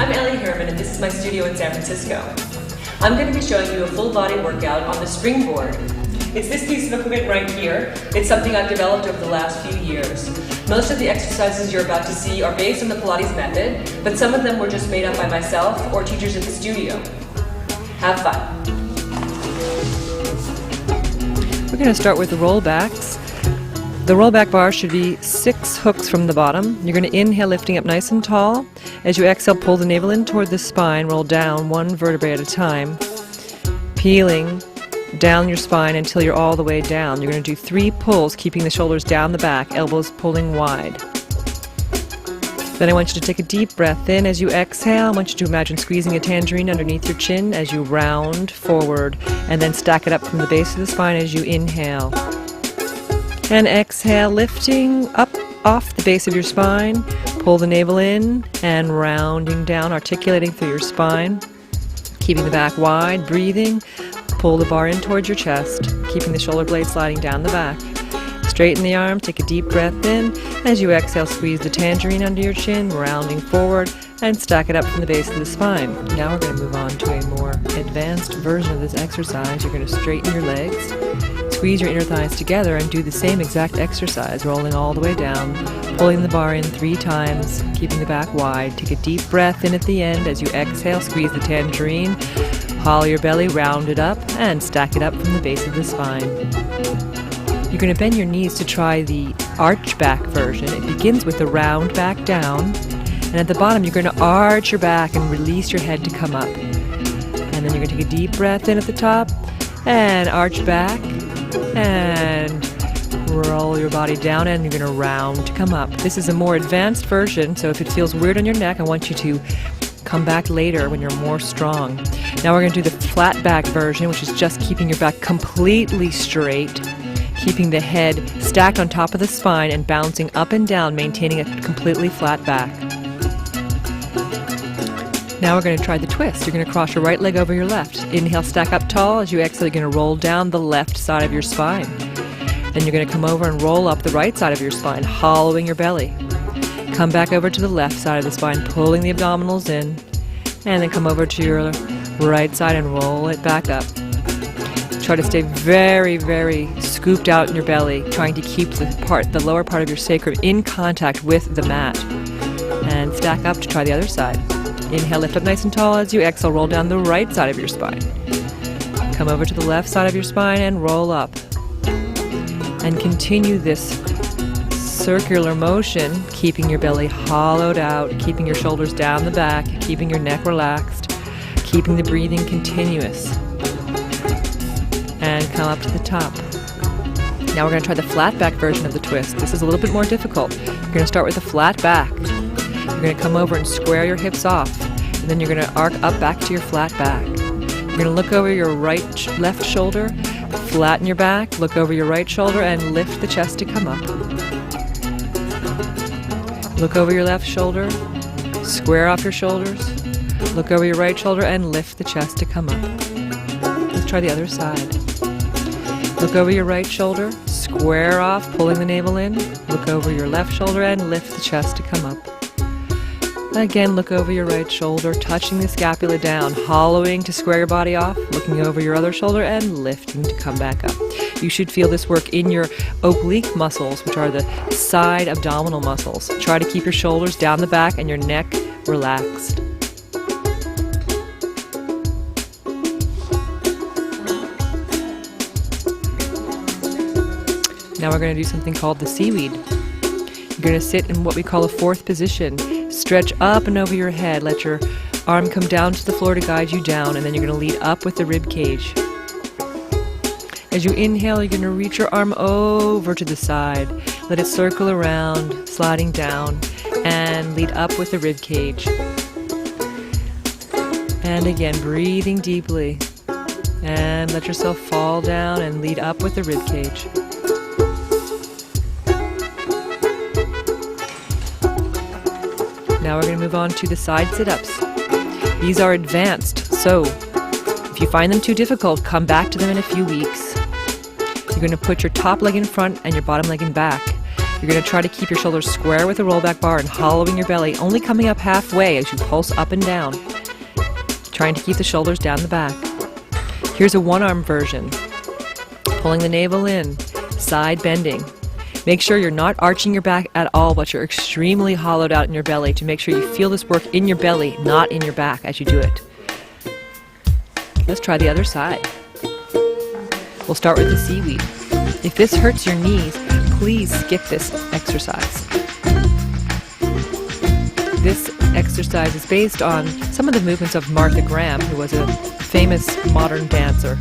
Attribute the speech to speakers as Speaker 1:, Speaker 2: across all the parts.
Speaker 1: I'm Ellie Herman and this is my studio in San Francisco. I'm going to be showing you a full body workout on the springboard. It's this piece of equipment right here. It's something I've developed over the last few years. Most of the exercises you're about to see are based on the Pilates method, but some of them were just made up by myself or teachers at the studio. Have fun.
Speaker 2: We're going to start with the rollbacks. The rollback bar should be 6 hooks from the bottom. You're going to inhale, lifting up nice and tall. As you exhale, pull the navel in toward the spine, roll down one vertebrae at a time, peeling down your spine until you're all the way down. You're going to do 3 pulls, keeping the shoulders down the back, elbows pulling wide. Then I want you to take a deep breath in. As you exhale, I want you to imagine squeezing a tangerine underneath your chin as you round forward, and then stack it up from the base of the spine as you inhale. And exhale, lifting up off the base of your spine, pull the navel in and rounding down, articulating through your spine, keeping the back wide, breathing, pull the bar in towards your chest, keeping the shoulder blades sliding down the back. Straighten the arms, take a deep breath in. As you exhale, squeeze the tangerine under your chin, rounding forward, and stack it up from the base of the spine. Now we're going to move on to a more advanced version of this exercise. You're going to straighten your legs, squeeze your inner thighs together, and do the same exact exercise, rolling all the way down, pulling the bar in 3 times, keeping the back wide. Take a deep breath in at the end. As you exhale, squeeze the tangerine, hollow your belly, round it up, and stack it up from the base of the spine. You're going to bend your knees to try the arch back version. It begins with the round back down, and at the bottom you're going to arch your back and release your head to come up. And then you're going to take a deep breath in at the top, and arch back, and roll your body down, and you're going to round to come up. This is a more advanced version, so if it feels weird on your neck, I want you to come back later when you're more strong. Now we're going to do the flat back version, which is just keeping your back completely straight, keeping the head stacked on top of the spine and bouncing up and down, maintaining a completely flat back. Now we're going to try the twist. You're going to cross your right leg over your left. Inhale, stack up tall. As you exhale, you're going to roll down the left side of your spine. Then you're going to come over and roll up the right side of your spine, hollowing your belly. Come back over to the left side of the spine, pulling the abdominals in, and then come over to your right side and roll it back up. Try to stay very, very scooped out in your belly, trying to keep the lower part of your sacrum in contact with the mat. And stack up to try the other side. Inhale, lift up nice and tall. As you exhale, roll down the right side of your spine. Come over to the left side of your spine and roll up. And continue this circular motion, keeping your belly hollowed out, keeping your shoulders down the back, keeping your neck relaxed, keeping the breathing continuous. And come up to the top. Now we're going to try the flat back version of the twist. This is a little bit more difficult. You're going to start with a flat back. You're going to come over and square your hips off, and then you're going to arc up back to your flat back. You're going to look over your left shoulder, flatten your back, look over your right shoulder, and lift the chest to come up. Look over your left shoulder, square off your shoulders, look over your right shoulder, and lift the chest to come up. Let's try the other side. Look over your right shoulder, square off, pulling the navel in. Look over your left shoulder and lift the chest to come up. Again, look over your right shoulder, touching the scapula down, hollowing to square your body off, looking over your other shoulder and lifting to come back up. You should feel this work in your oblique muscles, which are the side abdominal muscles. Try to keep your shoulders down the back and your neck relaxed. Now we're going to do something called the seaweed. You're going to sit in what we call a 4th position. Stretch up and over your head. Let your arm come down to the floor to guide you down, and then you're going to lead up with the rib cage. As you inhale, you're going to reach your arm over to the side. Let it circle around, sliding down, and lead up with the rib cage. And again, breathing deeply. And let yourself fall down and lead up with the rib cage. Now we're going to move on to the side sit-ups. These are advanced, so if you find them too difficult, come back to them in a few weeks. You're going to put your top leg in front and your bottom leg in back. You're going to try to keep your shoulders square with the rollback bar and hollowing your belly, only coming up halfway as you pulse up and down, trying to keep the shoulders down the back. Here's a one-arm version. Pulling the navel in, side bending. Make sure you're not arching your back at all, but you're extremely hollowed out in your belly to make sure you feel this work in your belly, not in your back as you do it. Let's try the other side. We'll start with the seaweed. If this hurts your knees, please skip this exercise. This exercise is based on some of the movements of Martha Graham, who was a famous modern dancer.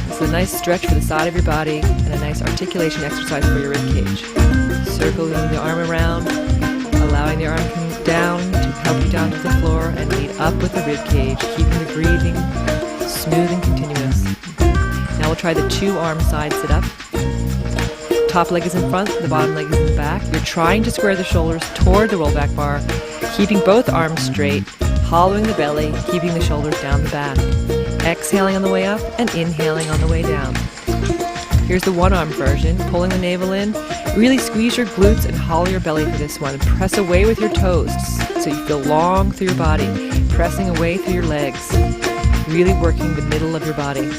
Speaker 2: It's a nice stretch for the side of your body and a nice articulation exercise for your rib cage. Circling the arm around, allowing the arm to come down to help you down to the floor and lead up with the rib cage, keeping the breathing smooth and continuous. Now we'll try the two-arm side sit-up. Top leg is in front, the bottom leg is in the back. You're trying to square the shoulders toward the rollback bar, keeping both arms straight, hollowing the belly, keeping the shoulders down the back. Exhaling on the way up and inhaling on the way down. Here's the one-arm version, pulling the navel in. Really squeeze your glutes and hollow your belly for this one. Press away with your toes so you feel long through your body, pressing away through your legs, really working the middle of your body.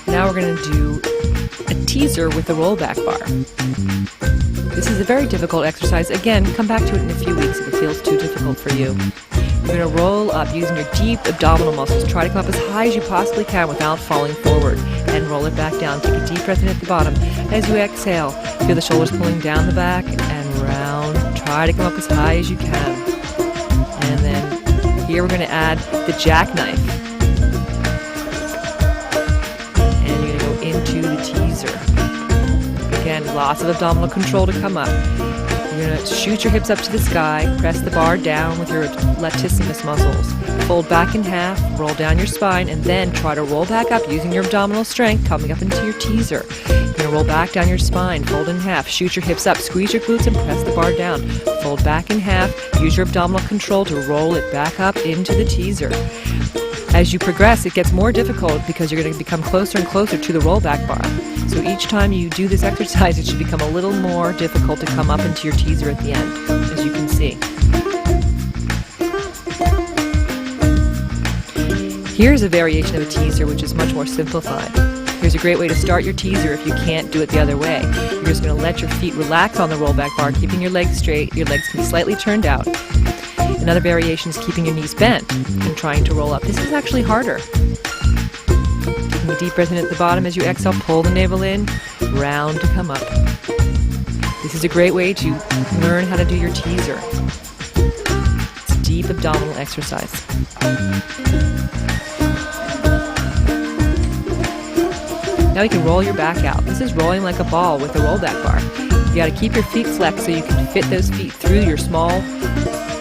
Speaker 2: Now we're going to do a teaser with the rollback bar. This is a very difficult exercise. Again, come back to it in a few weeks if it feels too difficult for you. You're going to roll up using your deep abdominal muscles. Try to come up as high as you possibly can without falling forward. And roll it back down. Take a deep breath in at the bottom. As you exhale, feel the shoulders pulling down the back and round. Try to come up as high as you can. And then here we're going to add the jackknife. And you're going to go into the teaser. Again, lots of abdominal control to come up. You're going to shoot your hips up to the sky, press the bar down with your latissimus muscles. Fold back in half, roll down your spine, and then try to roll back up using your abdominal strength, coming up into your teaser. You're going to roll back down your spine, fold in half, shoot your hips up, squeeze your glutes, and press the bar down. Fold back in half, use your abdominal control to roll it back up into the teaser. As you progress, it gets more difficult because you're going to become closer and closer to the rollback bar. So each time you do this exercise, it should become a little more difficult to come up into your teaser at the end, as you can see. Here's a variation of a teaser which is much more simplified. Here's a great way to start your teaser if you can't do it the other way. You're just going to let your feet relax on the rollback bar, keeping your legs straight. Your legs can be slightly turned out. Another variation is keeping your knees bent and trying to roll up. This is actually harder. Taking a deep breath in at the bottom as you exhale, pull the navel in, round to come up. This is a great way to learn how to do your teaser. It's a deep abdominal exercise. Now you can roll your back out. This is rolling like a ball with the rollback bar. You got to keep your feet flexed so you can fit those feet through your small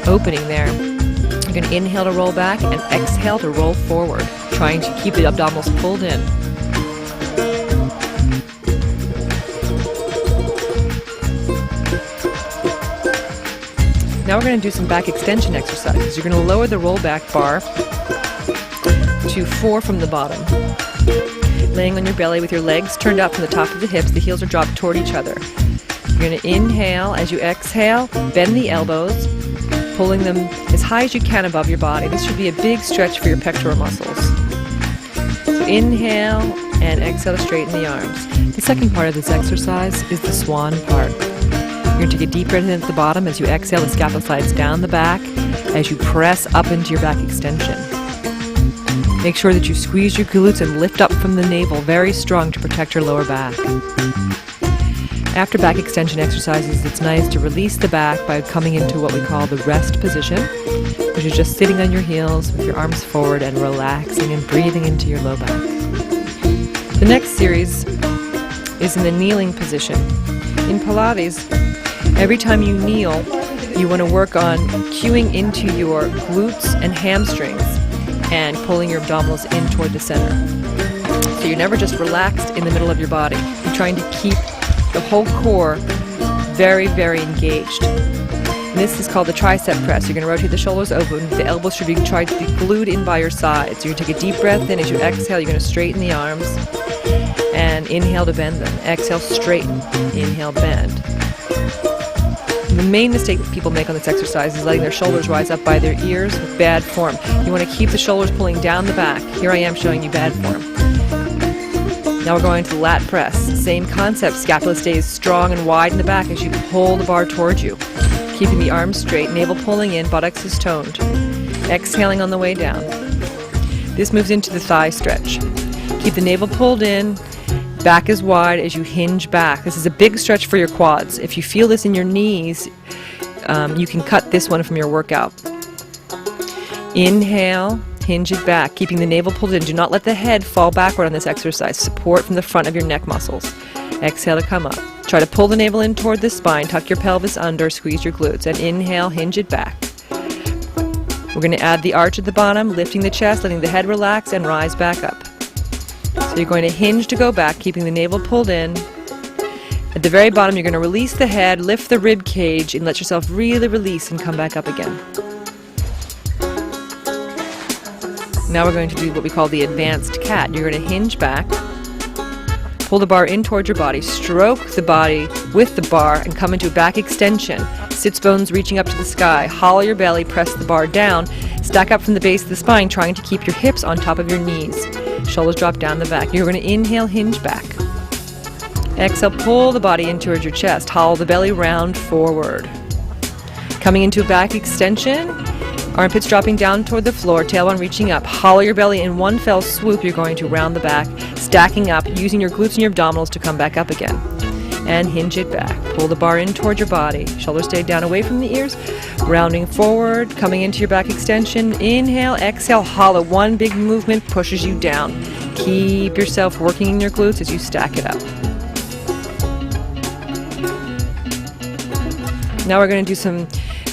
Speaker 2: opening there. You're going to inhale to roll back and exhale to roll forward, trying to keep the abdominals pulled in. Now we're going to do some back extension exercises. You're going to lower the rollback bar to 4 from the bottom. Laying on your belly with your legs turned up from the top of the hips, the heels are dropped toward each other. You're going to inhale. As you exhale, bend the elbows, pulling them as high as you can above your body. This should be a big stretch for your pectoral muscles. So inhale and exhale to straighten the arms. The second part of this exercise is the swan part. You're going to take a deep breath in at the bottom. As you exhale, the scapula slides down the back as you press up into your back extension. Make sure that you squeeze your glutes and lift up from the navel very strong to protect your lower back. After back extension exercises, it's nice to release the back by coming into what we call the rest position, which is just sitting on your heels with your arms forward and relaxing and breathing into your low back. The next series is in the kneeling position. In Pilates, every time you kneel, you want to work on cueing into your glutes and hamstrings and pulling your abdominals in toward the center. So you're never just relaxed in the middle of your body. You're trying to keep the whole core very, very engaged. This is called the tricep press. You're going to rotate the shoulders open. The elbows should be tried to be glued in by your sides. You're going to take a deep breath in. As you exhale, you're going to straighten the arms and inhale to bend them. Exhale, straighten. Inhale, bend. The main mistake that people make on this exercise is letting their shoulders rise up by their ears with bad form. You want to keep the shoulders pulling down the back. Here I am showing you bad form. Now we're going to the lat press. Same concept. Scapula stays strong and wide in the back as you pull the bar towards you. Keeping the arms straight, navel pulling in, buttocks is toned. Exhaling on the way down. This moves into the thigh stretch. Keep the navel pulled in, back is wide as you hinge back. This is a big stretch for your quads. If you feel this in your knees, you can cut this one from your workout. Inhale, hinge it back, keeping the navel pulled in. Do not let the head fall backward on this exercise. Support from the front of your neck muscles. Exhale to come up. Try to pull the navel in toward the spine, tuck your pelvis under, squeeze your glutes, and inhale, hinge it back. We're going to add the arch at the bottom, lifting the chest, letting the head relax, and rise back up. So you're going to hinge to go back, keeping the navel pulled in. At the very bottom, you're going to release the head, lift the rib cage, and let yourself really release and come back up again. Now we're going to do what we call the advanced cat. You're going to hinge back, pull the bar in towards your body, stroke the body with the bar, and come into a back extension. Sits bones reaching up to the sky. Hollow your belly, press the bar down, stack up from the base of the spine, trying to keep your hips on top of your knees. Shoulders drop down the back. You're going to inhale, hinge back. Exhale, pull the body in towards your chest. Hollow the belly, round forward. Coming into a back extension. Armpits dropping down toward the floor, tailbone reaching up. Hollow your belly in one fell swoop. You're going to round the back, stacking up, using your glutes and your abdominals to come back up again. And hinge it back. Pull the bar in toward your body. Shoulders stay down away from the ears. Rounding forward, coming into your back extension. Inhale, exhale, hollow. One big movement pushes you down. Keep yourself working in your glutes as you stack it up. Now we're going to do some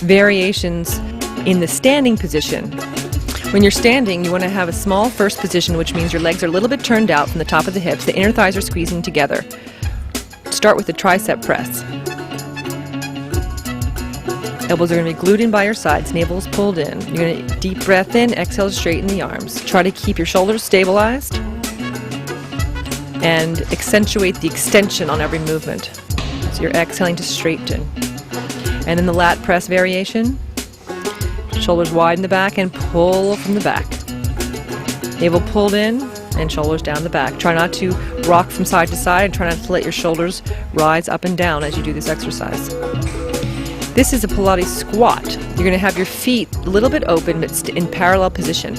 Speaker 2: variations in the standing position. When you're standing, you want to have a small first position, which means your legs are a little bit turned out from the top of the hips. The inner thighs are squeezing together. Start with the tricep press. Elbows are going to be glued in by your sides, navel is pulled in. You're going to deep breath in, exhale to straighten the arms. Try to keep your shoulders stabilized and accentuate the extension on every movement. So you're exhaling to straighten. And then the lat press variation. Shoulders wide in the back and pull from the back. Navel pulled in and shoulders down the back. Try not to rock from side to side and try not to let your shoulders rise up and down as you do this exercise. This is a Pilates squat. You're going to have your feet a little bit open but in parallel position.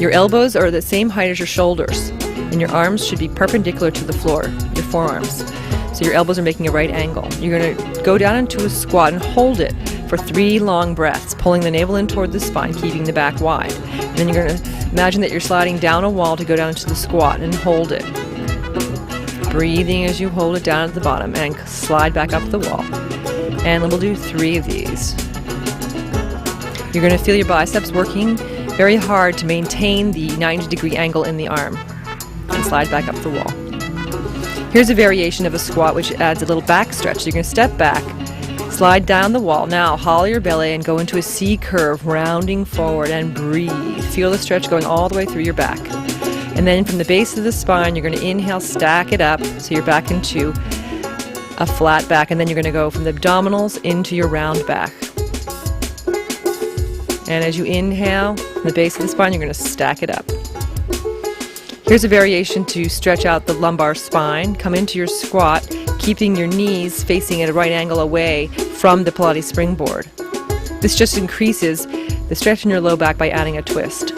Speaker 2: Your elbows are the same height as your shoulders and your arms should be perpendicular to the floor, your forearms. So your elbows are making a right angle. You're going to go down into a squat and hold it for 3 long breaths, pulling the navel in toward the spine, keeping the back wide. And then you're going to imagine that you're sliding down a wall to go down into the squat and hold it. Breathing as you hold it down at the bottom and slide back up the wall. And we'll do 3 of these. You're going to feel your biceps working very hard to maintain the 90-degree angle in the arm. And slide back up the wall. Here's a variation of a squat which adds a little back stretch. So you're going to step back, slide down the wall. Now hollow your belly and go into a C curve, rounding forward and breathe. Feel the stretch going all the way through your back. And then from the base of the spine, you're going to inhale, stack it up so you're back into a flat back. And then you're going to go from the abdominals into your round back. And as you inhale, from the base of the spine, you're going to stack it up. Here's a variation to stretch out the lumbar spine. Come into your squat, keeping your knees facing at a right angle away from the Pilates springboard. This just increases the stretch in your low back by adding a twist.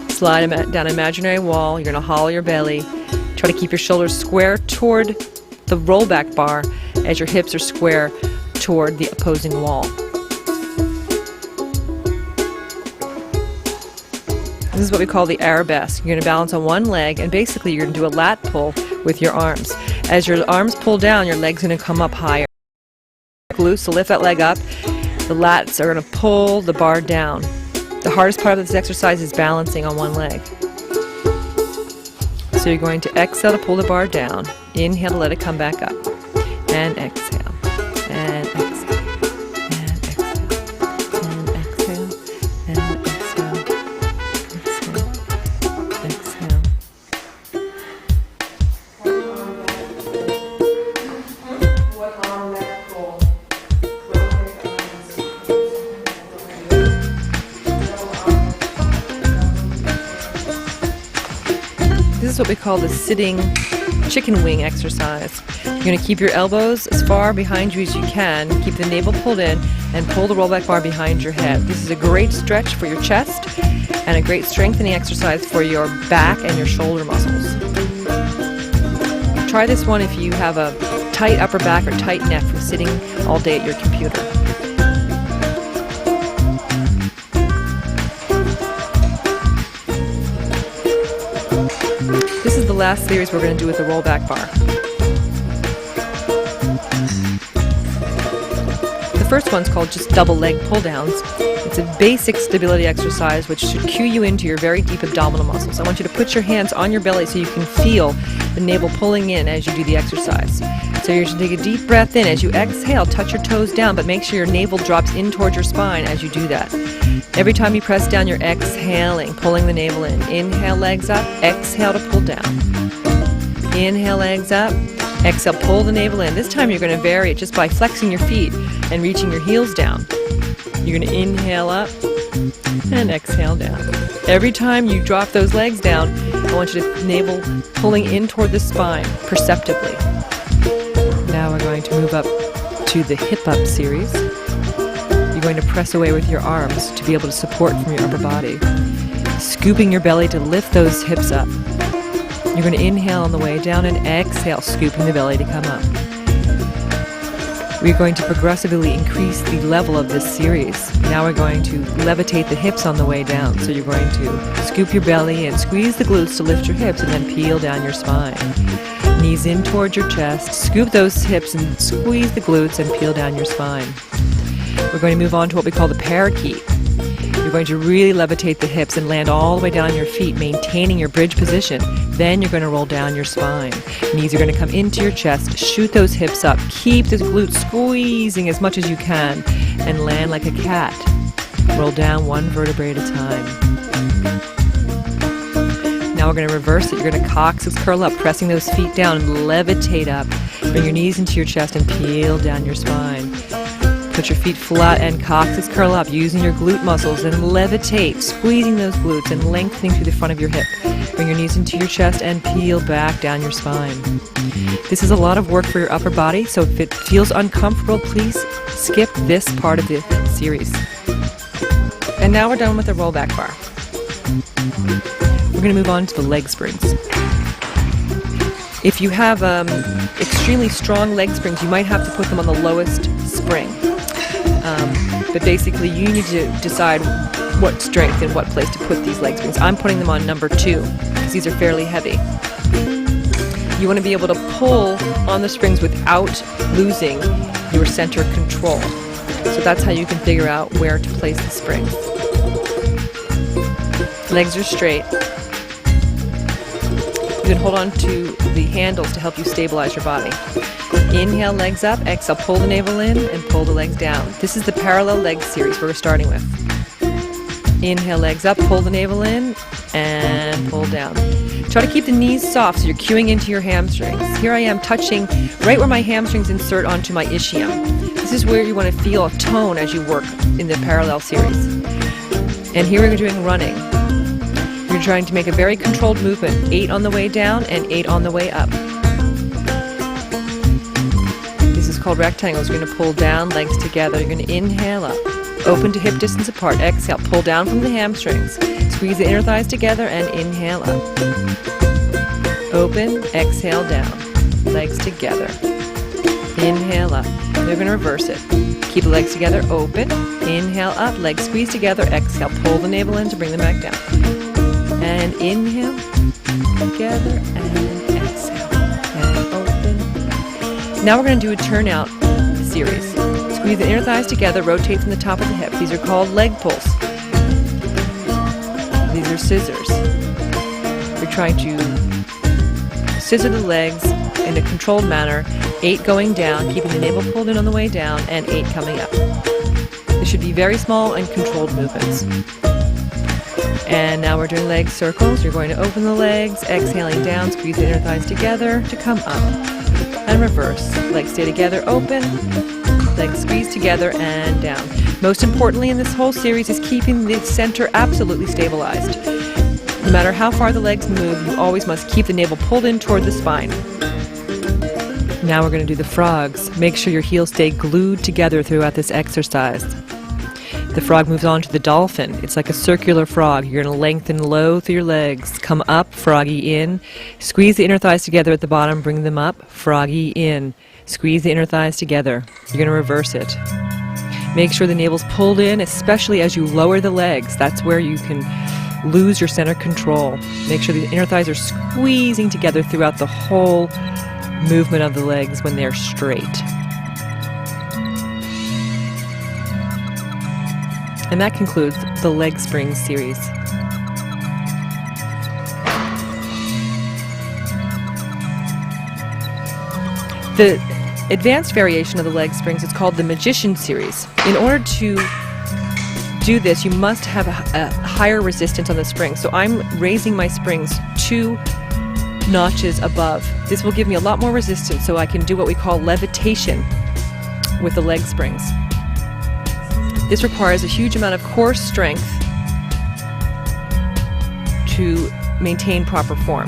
Speaker 2: Slide down an imaginary wall. You're going to hollow your belly. Try to keep your shoulders square toward the rollback bar as your hips are square toward the opposing wall. This is what we call the arabesque. You're going to balance on one leg and basically you're going to do a lat pull with your arms. As your arms pull down, your leg's going to come up higher. Glutes, so lift that leg up. The lats are going to pull the bar down. The hardest part of this exercise is balancing on one leg. So you're going to exhale to pull the bar down. Inhale to let it come back up. And exhale.
Speaker 3: down, leg pull. Rotate the arms.
Speaker 2: This is what we call the sitting chicken wing exercise. You're going to keep your elbows as far behind you as you can, keep the navel pulled in, and pull the rollback bar behind your head. This is a great stretch for your chest and a great strengthening exercise for your back and your shoulder muscles. Try this one if you have a tight upper back or tight neck from sitting all day at your computer. This is the last series we're going to do with the rollback bar. The first one's called just double leg pull downs. It's a basic stability exercise which should cue you into your very deep abdominal muscles. I want you to put your hands on your belly so you can feel the navel pulling in as you do the exercise. So you're going to take a deep breath in. As you exhale, touch your toes down, but make sure your navel drops in towards your spine as you do that. Every time you press down, you're exhaling, pulling the navel in. Inhale, legs up. Exhale to pull down. Inhale, legs up. Exhale, pull the navel in. This time you're going to vary it just by flexing your feet and reaching your heels down. You're going to inhale up and exhale down. Every time you drop those legs down, I want you to navel pulling in toward the spine perceptibly. Now we're going to move up to the hip up series. You're going to press away with your arms to be able to support from your upper body. Scooping your belly to lift those hips up. You're going to inhale on the way down and exhale, scooping the belly to come up. We're going to progressively increase the level of this series. Now we're going to levitate the hips on the way down. So you're going to scoop your belly and squeeze the glutes to lift your hips and then peel down your spine. Knees in towards your chest, scoop those hips and squeeze the glutes and peel down your spine. We're going to move on to what we call the parakeet. You're going to really levitate the hips and land all the way down your feet, maintaining your bridge position. Then you're going to roll down your spine. Knees are going to come into your chest, shoot those hips up, keep the glutes squeezing as much as you can, and land like a cat. Roll down one vertebrae at a time. Now we're going to reverse it. You're going to coccyx curl up, pressing those feet down and levitate up. Bring your knees into your chest and peel down your spine. Put your feet flat and coccyx curl up, using your glute muscles, and levitate, squeezing those glutes and lengthening through the front of your hip. Bring your knees into your chest and peel back down your spine. This is a lot of work for your upper body, so if it feels uncomfortable, please skip this part of the series. And now we're done with the rollback bar. We're going to move on to the leg springs. If you have extremely strong leg springs, you might have to put them on the lowest spring. But basically, you need to decide what strength and what place to put these leg springs. I'm putting them on number 2 because these are fairly heavy. You want to be able to pull on the springs without losing your center control. So that's how you can figure out where to place the springs. Legs are straight. You can hold on to the handles to help you stabilize your body. Inhale, legs up. Exhale, pull the navel in and pull the legs down. This is the parallel leg series we're starting with. Inhale, legs up, pull the navel in and pull down. Try to keep the knees soft so you're cueing into your hamstrings. Here I am touching right where my hamstrings insert onto my ischium. This is where you want to feel a tone as you work in the parallel series. And here we're doing running. You're trying to make a very controlled movement, 8 on the way down and 8 on the way up. This is called rectangles. You're going to pull down, legs together. You're going to inhale up, open to hip distance apart. Exhale, pull down from the hamstrings. Squeeze the inner thighs together and inhale up. Open, exhale down, legs together. Inhale up. We're going to reverse it. Keep the legs together, open, inhale up, legs squeeze together, exhale, pull the navel in to bring them back down. And inhale, together, and exhale, and open. Now we're going to do a turnout series. Squeeze the inner thighs together, rotate from the top of the hip. These are called leg pulls. These are scissors. You're trying to scissor the legs in a controlled manner, 8 going down, keeping the navel pulled in on the way down, and 8 coming up. This should be very small and controlled movements. And now we're doing leg circles. You're going to open the legs, exhaling down, squeeze the inner thighs together to come up. And reverse. Legs stay together, open, legs squeeze together and down. Most importantly in this whole series is keeping the center absolutely stabilized. No matter how far the legs move, you always must keep the navel pulled in toward the spine. Now we're going to do the frogs. Make sure your heels stay glued together throughout this exercise. The frog moves on to the dolphin. It's like a circular frog. You're going to lengthen low through your legs. Come up, froggy in. Squeeze the inner thighs together at the bottom, bring them up, froggy in. Squeeze the inner thighs together. You're going to reverse it. Make sure the navel's pulled in, especially as you lower the legs. That's where you can lose your center control. Make sure the inner thighs are squeezing together throughout the whole movement of the legs when they're straight. And that concludes the leg springs series. The advanced variation of the leg springs is called the Magician series. In order to do this, you must have a higher resistance on the springs. So I'm raising my springs 2 notches above. This will give me a lot more resistance so I can do what we call levitation with the leg springs. This requires a huge amount of core strength to maintain proper form.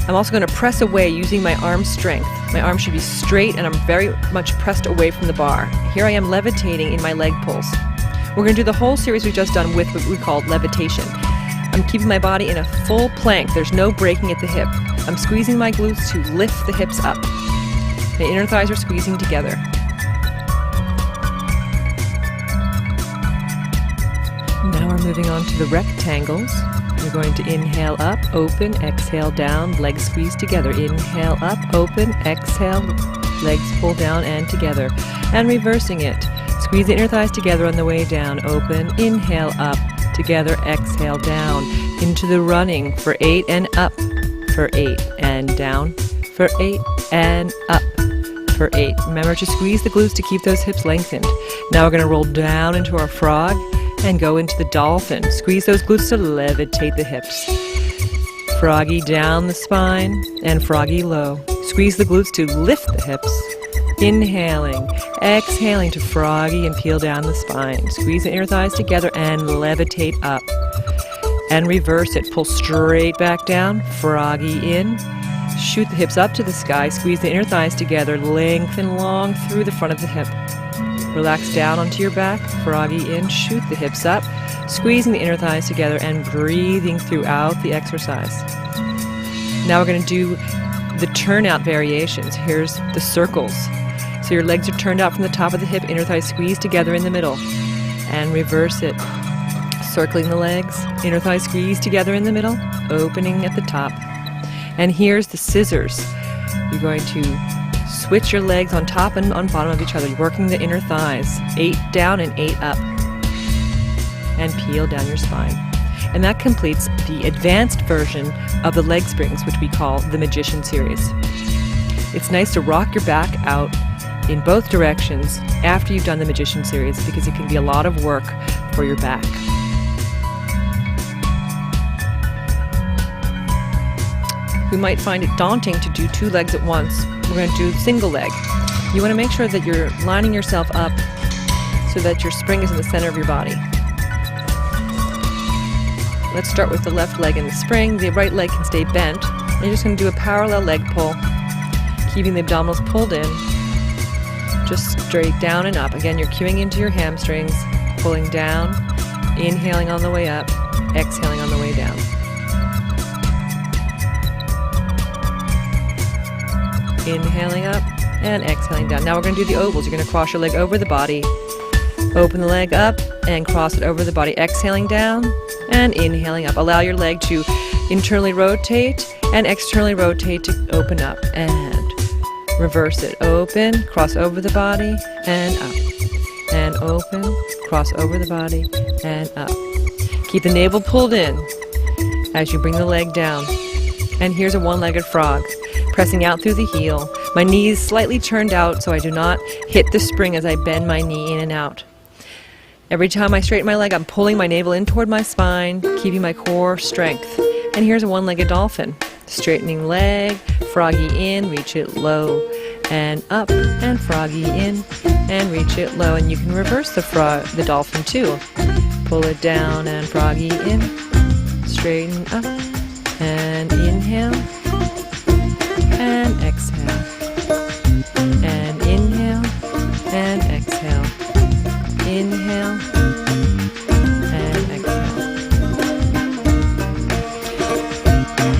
Speaker 2: I'm also going to press away using my arm strength. My arm should be straight and I'm very much pressed away from the bar. Here I am levitating in my leg pulls. We're going to do the whole series we've just done with what we call levitation. I'm keeping my body in a full plank. There's no breaking at the hip. I'm squeezing my glutes to lift the hips up. The inner thighs are squeezing together. Now we're moving on to the rectangles. We're going to inhale up, open, exhale down, legs squeeze together. Inhale up, open, exhale, legs pull down and together. And reversing it. Squeeze the inner thighs together on the way down, open, inhale up, together, exhale down. Into the running for 8 and up, for 8 and down, for 8 and up, for 8. Remember to squeeze the glutes to keep those hips lengthened. Now we're going to roll down into our frog and go into the dolphin. Squeeze those glutes to levitate the hips. Froggy down the spine and froggy low. Squeeze the glutes to lift the hips. Inhaling, exhaling to froggy and peel down the spine. Squeeze the inner thighs together and levitate up. And reverse it. Pull straight back down, froggy in. Shoot the hips up to the sky. Squeeze the inner thighs together, lengthen long through the front of the hip. Relax down onto your back, froggy in, shoot the hips up, squeezing the inner thighs together and breathing throughout the exercise. Now we're going to do the turnout variations. Here's the circles. So your legs are turned out from the top of the hip, inner thighs squeezed together in the middle. And reverse it. Circling the legs, inner thighs squeezed together in the middle, opening at the top. And here's the scissors. You're going to switch your legs on top and on bottom of each other, working the inner thighs. 8 down and 8 up. And peel down your spine. And that completes the advanced version of the leg springs, which we call the Magician series. It's nice to rock your back out in both directions after you've done the Magician series because it can be a lot of work for your back. We might find it daunting to do 2 legs at once. We're going to do single leg. You want to make sure that you're lining yourself up so that your spring is in the center of your body. Let's start with the left leg in the spring. The right leg can stay bent. And you're just going to do a parallel leg pull, keeping the abdominals pulled in, just straight down and up. Again, you're cueing into your hamstrings, pulling down, inhaling on the way up, exhaling on the way down. Inhaling up and exhaling down. Now we're going to do the ovals. You're going to cross your leg over the body, open the leg up and cross it over the body, exhaling down and inhaling up. Allow your leg to internally rotate and externally rotate to open up and reverse it. Open, cross over the body and up and open, cross over the body and up. Keep the navel pulled in as you bring the leg down. And here's a one-legged frog. Pressing out through the heel. My knees slightly turned out so I do not hit the spring as I bend my knee in and out. Every time I straighten my leg, I'm pulling my navel in toward my spine, keeping my core strength. And here's a one-legged dolphin. Straightening leg, froggy in, reach it low, and up, and froggy in, and reach it low. And you can reverse the dolphin too. Pull it down and froggy in, straighten up, and inhale, and exhale, and inhale, and exhale, inhale, and exhale.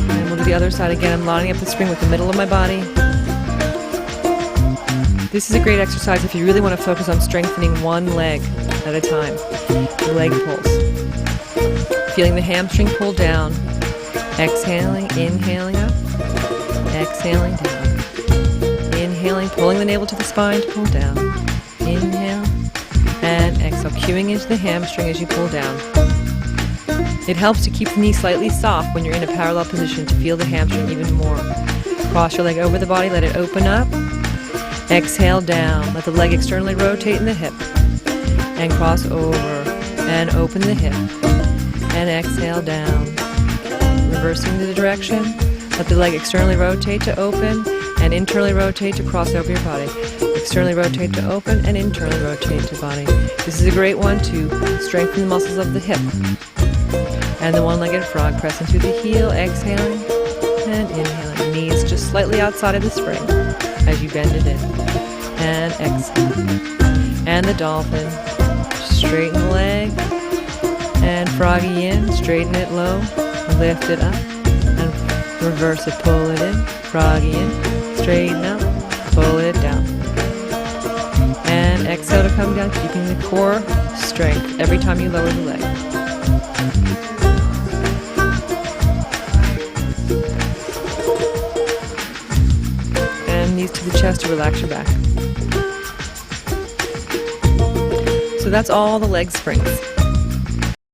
Speaker 2: And we'll do the other side again. I'm lining up the spring with the middle of my body. This is a great exercise if you really want to focus on strengthening one leg at a time. The leg pulls. Feeling the hamstring pull down. Exhaling, inhaling up. Exhaling down. Inhaling, pulling the navel to the spine to pull down. Inhale and exhale, cueing into the hamstring as you pull down. It helps to keep the knee slightly soft when you're in a parallel position to feel the hamstring even more. Cross your leg over the body, let it open up. Exhale down, let the leg externally rotate in the hip. And cross over and open the hip. And exhale down. Reversing the direction, let the leg externally rotate to open and internally rotate to cross over your body. Externally rotate to open and internally rotate to body. This is a great one to strengthen the muscles of the hip. And the one-legged frog, pressing through the heel, exhaling and inhaling. Knees just slightly outside of the spring as you bend it in. And exhale. And the dolphin. Straighten the leg. And froggy in, straighten it low, lift it up, and reverse it, pull it in, froggy in, straighten up, pull it down. And exhale to come down, keeping the core strength every time you lower the leg. And knees to the chest to relax your back. So that's all the leg springs.